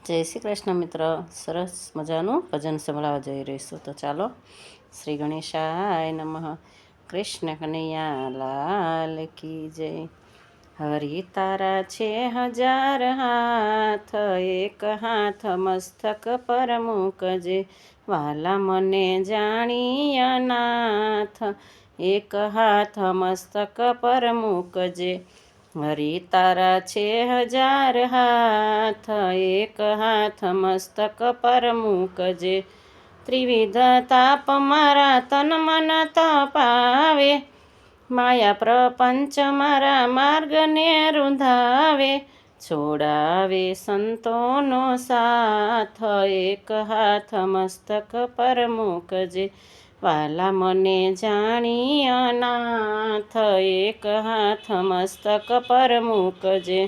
જય શ્રી કૃષ્ણ મિત્ર. સરસ મજાનું ભજન સંભળાવવા જઈ રહીશું. તો ચાલો. શ્રી ગણેશાય નમઃ. કૃષ્ણ કનૈયા લાલ કી જય. હરિ તારા છે હજાર હાથ, એક હાથ મસ્તક પર મૂકજે, વાલા મને જાણી અનાથ, એક હાથ મસ્તક પર મૂકજે. હરિ તારા છે હજાર હાથ, એક હાથ મસ્તક પર મૂકજે. ત્રિવિધ તાપ મારા તન મન તપાવે, માયા પ્રપંચ મારા માર્ગને રૂંધાવે, છોડાવે સંતોનો સાથ, એક હાથ મસ્તક પર મૂકજે, વાલા મને જાણી અનાથ, એક હાથ મસ્તક પર મૂકજે.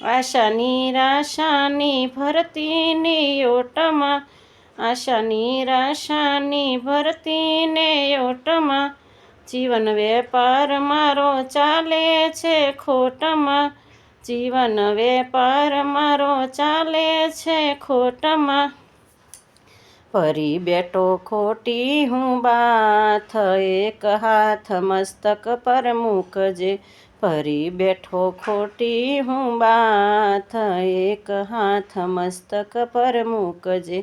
આશા નિરાશાની ભરતીની ઓટમાં, આશા નિરાશાની ભરતીને ઓટમાં, જીવન વેપાર મારો ચાલે છે ખોટમાં, જીવન વેપાર મારો ચાલે છે ખોટમાં. પરી બેઠો ખોટી હું બાથ, એક હાથ મસ્તક પર મૂકજે, પરી બેઠો ખોટી હું બાથ, એક હાથ મસ્તક પર મૂકજે,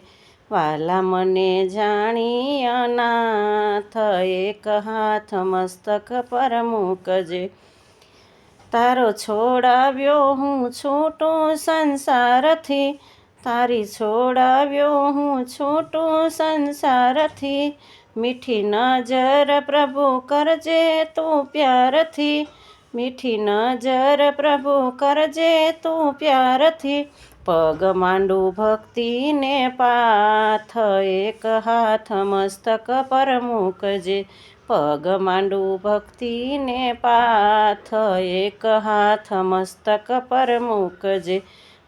વાલા મને જાણી અનાથ, એક હાથ મસ્તક પર મૂકજે. તારો છોડાવ્યો હું છૂટું સંસારથી, તારી છોડાવ્યો હું છૂટું સંસારથી, મીઠી નજર પ્રભુ કરજે તું પ્યારથી, મીઠી નજર પ્રભુ કરજે તું પ્યારથી. પગ માંડું ભક્તિને પાથ, એક હાથ મસ્તક પર મૂકજે, પગ માંડું ભક્તિને પાથ, એક હાથ મસ્તક પર મૂકજે,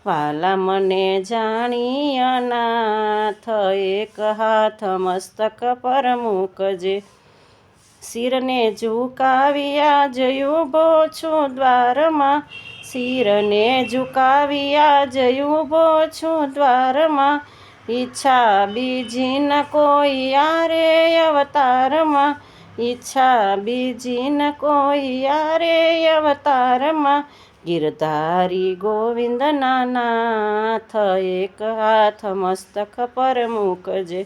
વાલા મને જાણી અનાથ, એક હાથ મસ્તક પર મૂકજે. શિરને ઝુકાવ્યા જયું ઊભો છું દ્વારમાં, શિરને ઝુકાવ્યા જયું ઊભો છું દ્વારમાં, ઈચ્છા બીજી ન કોઈ યારે અવતારમાં, ઈચ્છા બીજી ન કોઈ યારે અવતારમાં. ગિરધારી ગોવિંદના નાથ, એક હાથ મસ્તક પર મૂકજે,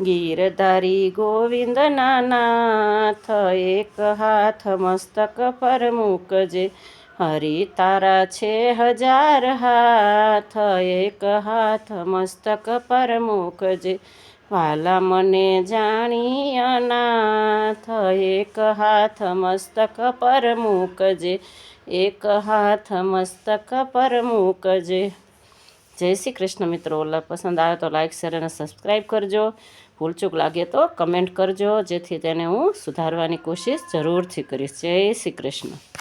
ગિરધારી ગોવિંદના નાથ, એક હાથ મસ્તક પર મૂકજે. હરિ તારા છે હજાર હાથ, એક હાથ મસ્તક પર મૂકજે, વાલા મને જાણી અનાથ, એક હાથ મસ્તક પર મૂકજે, એક હાથ મસ્તક પર મૂકજે. જય શ્રી કૃષ્ણ મિત્રો. પસંદ આવે તો લાઈક શેર અને સબસ્ક્રાઈબ કરજો. ભૂલચૂક લાગે તો કમેન્ટ કરજો, જેથી તેને હું સુધારવાની કોશિશ જરૂરથી કરીશ. જય શ્રી કૃષ્ણ.